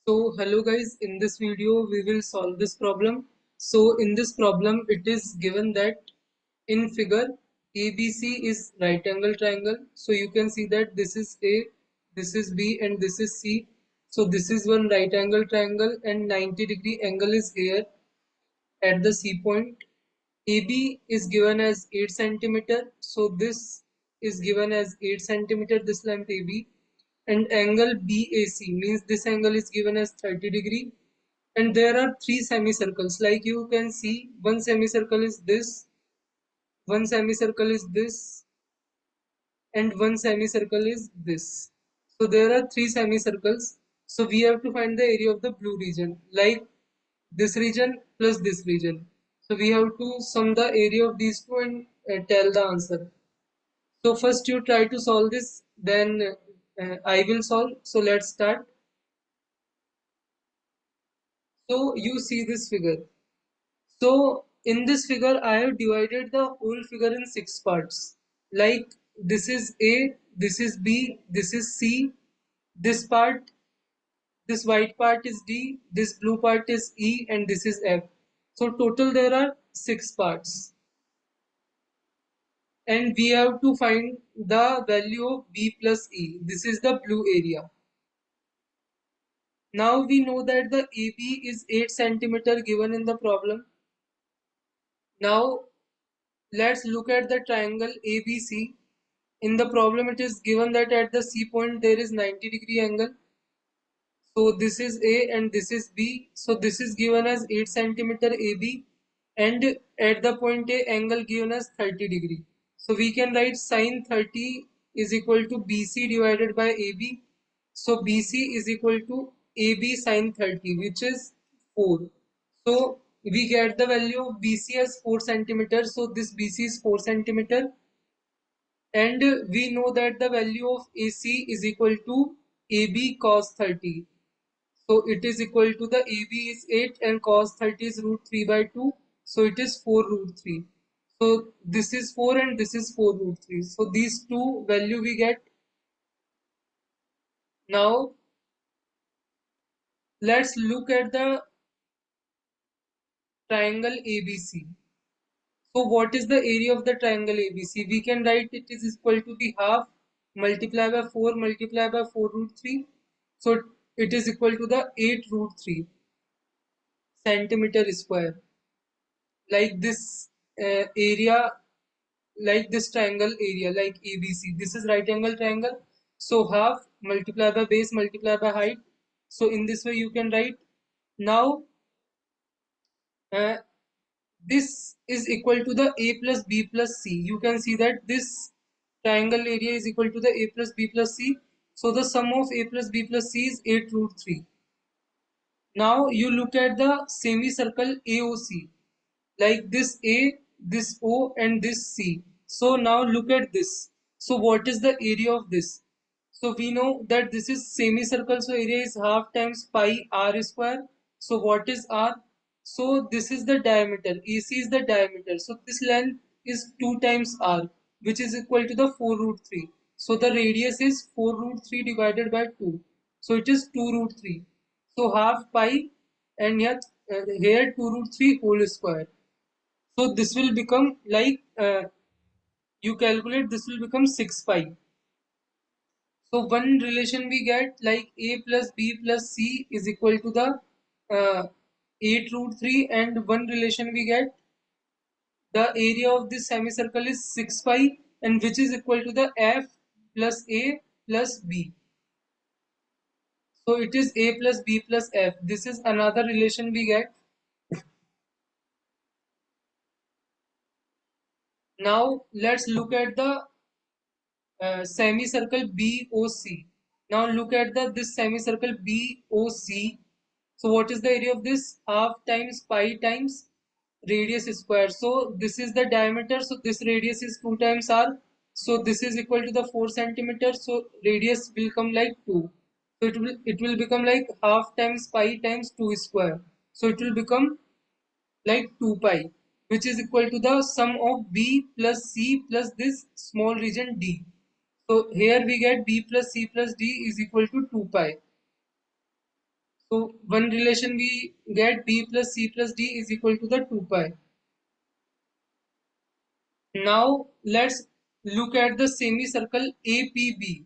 So hello guys, in this video we will solve this problem. So in this problem it is given that in figure ABC is right angle triangle. So you can see that this is A, this is B and this is C. So this is one right angle triangle and 90-degree angle is here at the C point. AB is given as 8 centimeter. So this is given as 8 centimeter, this length AB. And angle BAC means this angle is given as 30 degree. And there are three semicircles. Like you can see, one semicircle is this, one semicircle is this, and one semicircle is this. So there are three semicircles. So we have to find the area of the blue region, like this region plus this region. So we have to sum the area of these two and tell the answer. So first you try to solve this, then I will solve. So let's start. So you see this figure. So in this figure, I have divided the whole figure in six parts. Like this is A, this is B, this is C, this part, this white part is D, this blue part is E, and this is F. So total there are six parts. And we have to find the value of B plus E. This is the blue area. Now we know that the AB is 8 centimeter given in the problem. Now let's look at the triangle ABC. In the problem it is given that at the C point there is 90-degree angle. So this is A and this is B. So this is given as 8 centimeter AB and at the point A angle given as 30 degree. So we can write sine 30 is equal to BC divided by AB. So BC is equal to AB sine 30, which is 4. So we get the value of BC as 4 centimeters. So this BC is 4 centimeter. And we know that the value of AC is equal to AB cos 30. So it is equal to the AB is 8 and cos 30 is root 3 by 2. So it is 4 root 3. So this is 4 and this is 4 root 3. So these two value we get. Now let's look at the triangle ABC. So what is the area of the triangle ABC? We can write it is equal to the half multiplied by 4 multiplied by 4 root 3. So it is equal to the 8 root 3 centimeter square. Like this area, like this triangle area, like ABC. This is right angle triangle. So half multiplied by base multiplied by height. So in this way you can write. Now uh, this is equal to the A plus B plus C. You can see that this triangle area is equal to the A plus B plus C. So the sum of A plus B plus C is 8 root 3. Now you look at the semicircle AOC, like this A, this O and this C. So now look at this. So what is the area of this? So we know that this is semicircle, so area is half times pi r square. So what is r? So this is the diameter. AC is the diameter. So this length is 2 times r, which is equal to the 4 root 3. So the radius is 4 root 3 divided by 2. So it is 2 root 3. So half pi and yet here 2 root 3 whole square. So this will become like you calculate, this will become 6 pi. So one relation we get like A plus B plus C is equal to the 8 root 3, and one relation we get the area of this semicircle is 6 pi, and which is equal to the F plus A plus B. So it is A plus B plus F. This is another relation we get. Now let's look at the semicircle BOC. Now look at the this semicircle BOC. So what is the area of this? Half times pi times radius square. So this is the diameter. So this radius is 2 times r. So this is equal to the 4 centimeters. So radius will come like 2. So it will become like half times pi times 2 square. So it will become like 2 pi, which is equal to the sum of B plus C plus this small region D. So here we get B plus C plus D is equal to 2 pi. So one relation we get, b plus c plus d is equal to the 2 pi. Now let's look at the semicircle APB.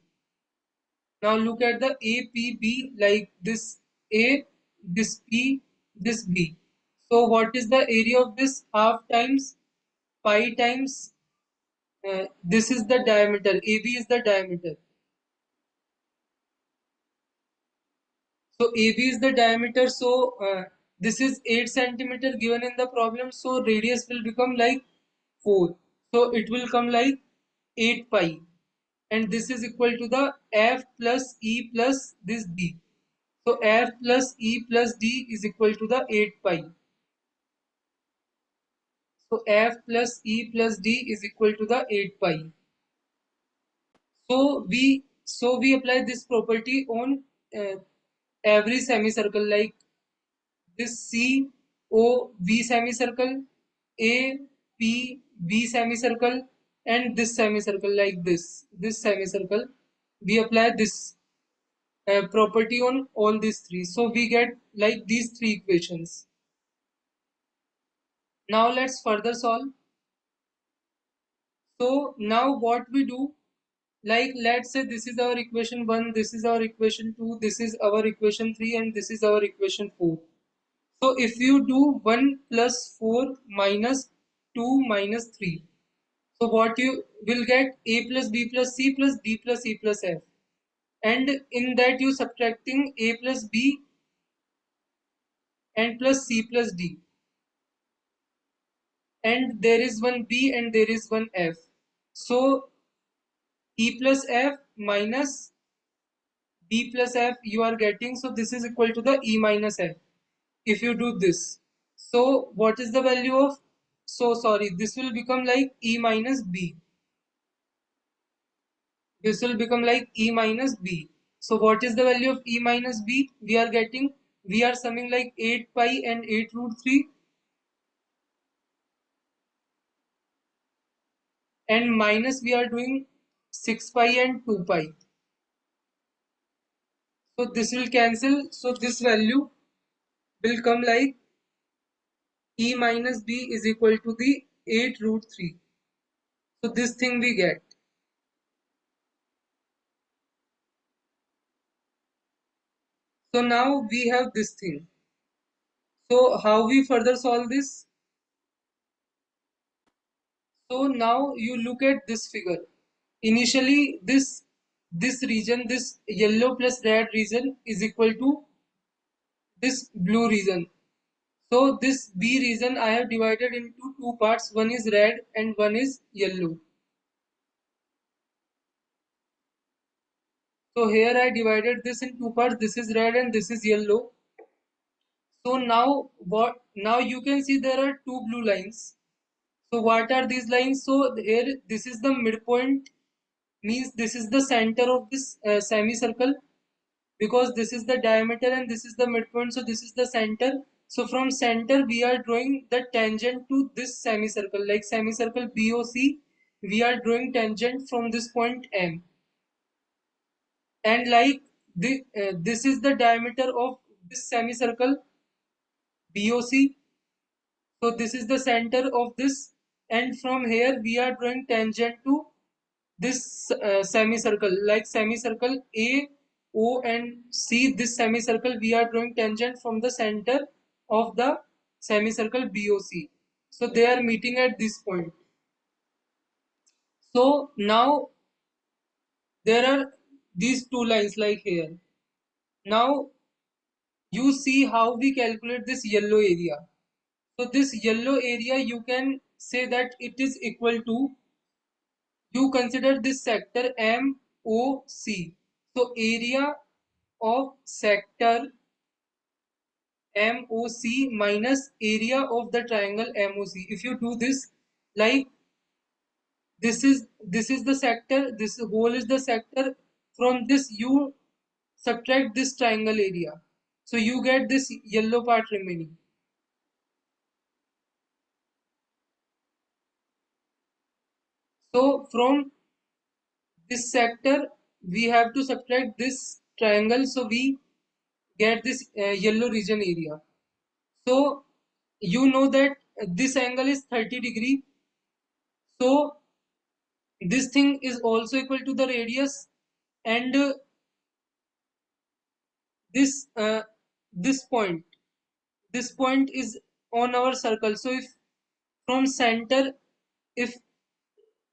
Now look at the APB, like this A, this P, this B. So what is the area of this? Half times pi times this is the diameter. AB is the diameter. So AB is the diameter. So this is 8 centimeter given in the problem. So radius will become like 4. So it will come like 8 pi. And this is equal to the F plus E plus this D. So F plus E plus D is equal to the 8 pi. So F plus E plus D is equal to the 8 pi. So we apply this property on every semicircle, like this C O V semicircle, A P B semicircle, and this semicircle, like this semicircle. We apply this property on all these three. So we get like these three equations. Now let's further solve. So now what we do, like let's say this is our equation 1, this is our equation 2, this is our equation 3, and this is our equation 4. So if you do 1 plus 4 minus 2 minus 3, so what you will get, a plus b plus c plus d plus e plus f. And in that you subtracting a plus b and plus c plus d. And there is one b and there is one f. So e plus f minus b plus f you are getting. So this is equal to the e minus f. If you do this, so what is the value of, so sorry, this will become like e minus b. This will become like e minus b. So what is the value of e minus b? We are getting, we are summing like 8 pi and 8 root 3, and minus we are doing 6 pi and 2 pi. So this will cancel. So this value will come like e minus b is equal to the 8 root 3. So this thing we get. So now we have this thing. So how we further solve this? So now you look at this figure. Initially this region, this yellow plus red region is equal to this blue region. So this B region I have divided into two parts. One is red and one is yellow. So here I divided this in two parts. This is red and this is yellow. So now what? Now you can see there are two blue lines. So what are these lines? So here this is the midpoint, means this is the center of this semicircle, because this is the diameter and this is the midpoint. So this is the center. So from center we are drawing the tangent to this semicircle, like semicircle BOC. We are drawing tangent from this point M, and like this is the diameter of this semicircle BOC. So this is the center of this, and from here we are drawing tangent to this semicircle, like semicircle A, O, and C. This semicircle we are drawing tangent from the center of the semicircle BOC. So they are meeting at this point. So now there are these two lines like here. Now you see how we calculate this yellow area. So this yellow area, you can say that it is equal to, you consider this sector MOC. So area of sector MOC minus area of the triangle MOC. If you do this, like this is the sector, this whole is the sector. From this you subtract this triangle area. So you get this yellow part remaining. So from this sector we have to subtract this triangle. So we get this yellow region area. So you know that this angle is 30 degree. So this thing is also equal to the radius, and this this point this point is on our circle. So if from center, if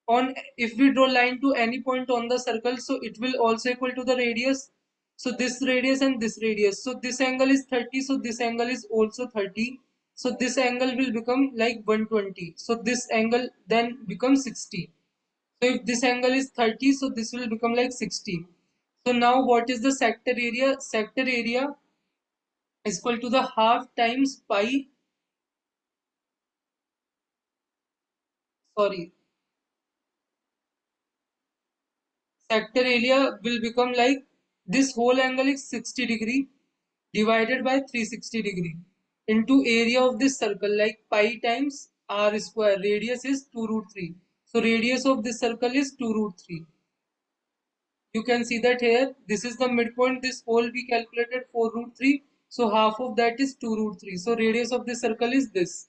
on if we draw line to any point on the circle, so it will also equal to the radius. So this radius and this radius, so this angle is 30, so this angle is also 30. So this angle will become like 120, so this angle then becomes 60. So if this angle is 30, so this will become like 60. So now what is the sector area? Sector area is equal to the half times pi, sorry, sector area will become like, this whole angle is 60 degree divided by 360 degree into area of this circle, like pi times r square. Radius is 2 root 3. So radius of this circle is 2 root 3. You can see that here, this is the midpoint, this whole we calculated 4 root 3. So half of that is 2 root 3. So radius of this circle is this.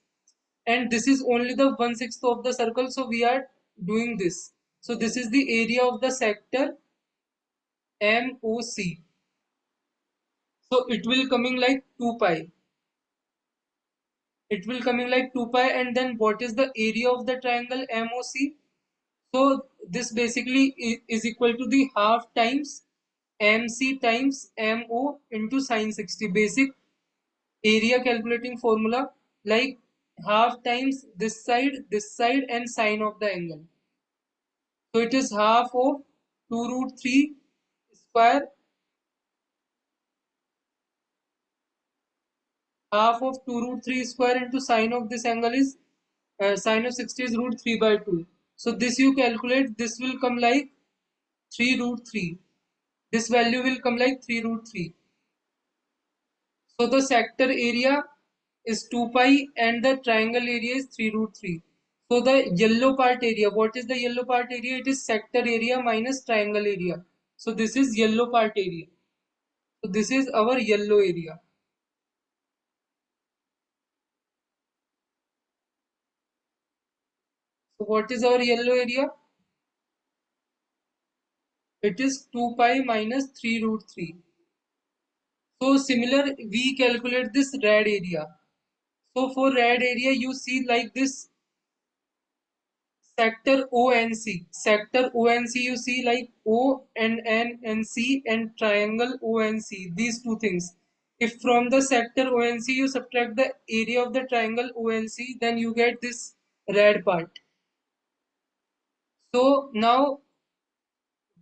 And this is only the 1/6 of the circle. So we are doing this. So this is the area of the sector MOC. So it will coming like 2 pi. It will coming like 2 pi. And then what is the area of the triangle MOC? So this basically is equal to the half times MC times MO into sine 60. Basic area calculating formula, like half times this side and sine of the angle. So it is half of 2 root 3 square, half of 2 root 3 square into sine of this angle is sine of 60 is root 3 by 2. So this you calculate, this will come like 3 root 3. This value will come like 3 root 3. So the sector area is 2 pi and the triangle area is 3 root 3. So the yellow part area, what is the yellow part area? It is sector area minus triangle area. So this is yellow part area. So this is our yellow area. So what is our yellow area? It is 2 pi minus 3 root 3. So similar, we calculate this red area. So for red area, you see like this sector ONC. Sector ONC, you see like O and N and C and triangle ONC. These two things. If from the sector ONC you subtract the area of the triangle ONC, then you get this red part. So now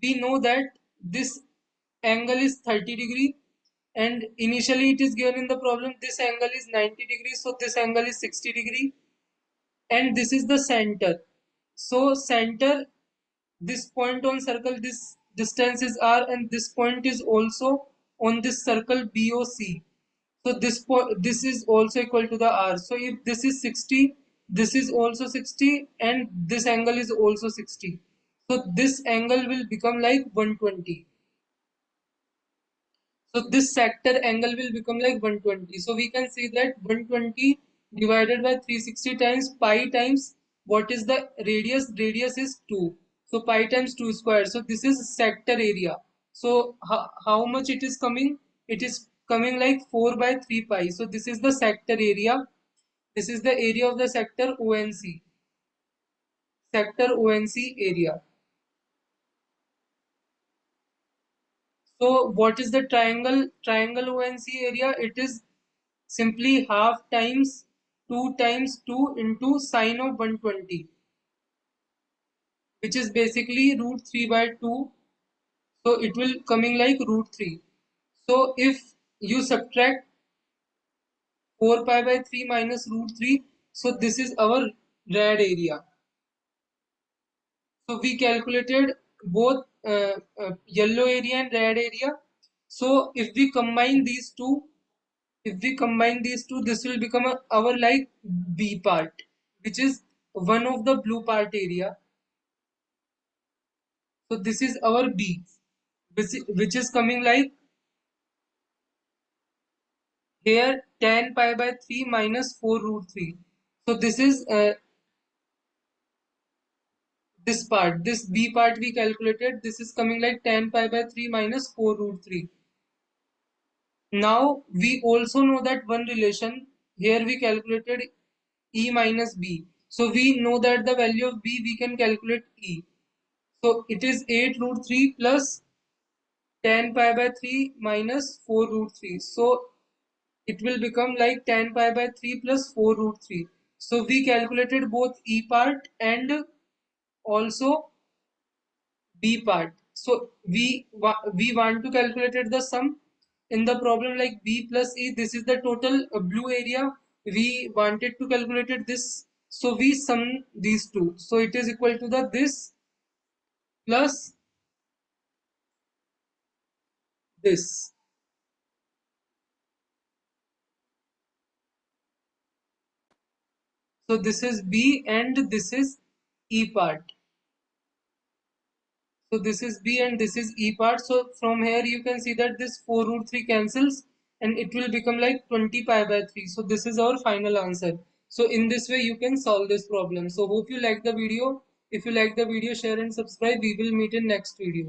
we know that this angle is 30 degree, and initially it is given in the problem this angle is 90 degrees, so this angle is 60 degree, and this is the center. So center, this point on circle, this distance is r, and this point is also on this circle BOC. So this is also equal to the r. So if this is 60, this is also 60, and this angle is also 60. So this angle will become like 120. So this sector angle will become like 120. So we can see that 120 divided by 360 times pi times what is the radius? Radius is 2. So pi times 2 square. So this is sector area. So how much it is coming? It is coming like 4 by 3 pi. So this is the sector area. This is the area of the sector ONC. Sector ONC area. So what is the triangle ONC area? It is simply half times 2 times 2 into sine of 120, which is basically root 3 by 2. So it will coming like root 3. So if you subtract 4 pi by 3 minus root 3, so this is our red area. So we calculated both yellow area and red area. So if we combine these two, this will become our like B part, which is one of the blue part area. So this is our B, which is coming like here tan pi by 3 minus 4 root 3. So this is this part, this b part we calculated. This is coming like tan pi by 3 minus 4 root 3. Now we also know that one relation. Here we calculated e minus b. So we know that the value of b we can calculate e. So it is 8 root 3 plus tan pi by 3 minus 4 root 3. So it will become like tan pi by 3 plus 4 root 3. So we calculated both e part and also b part. So we want to calculate the sum in the problem, like b plus e. This is the total blue area. We wanted to calculate this. So we sum these two. So it is equal to the this plus this. So this is b and this is e part. So this is b and this is e part. So from here you can see that this 4 root 3 cancels and it will become like 20 pi by 3. So this is our final answer. So in this way you can solve this problem. So hope you like the video. If you like the video, share and subscribe. We will meet in next video.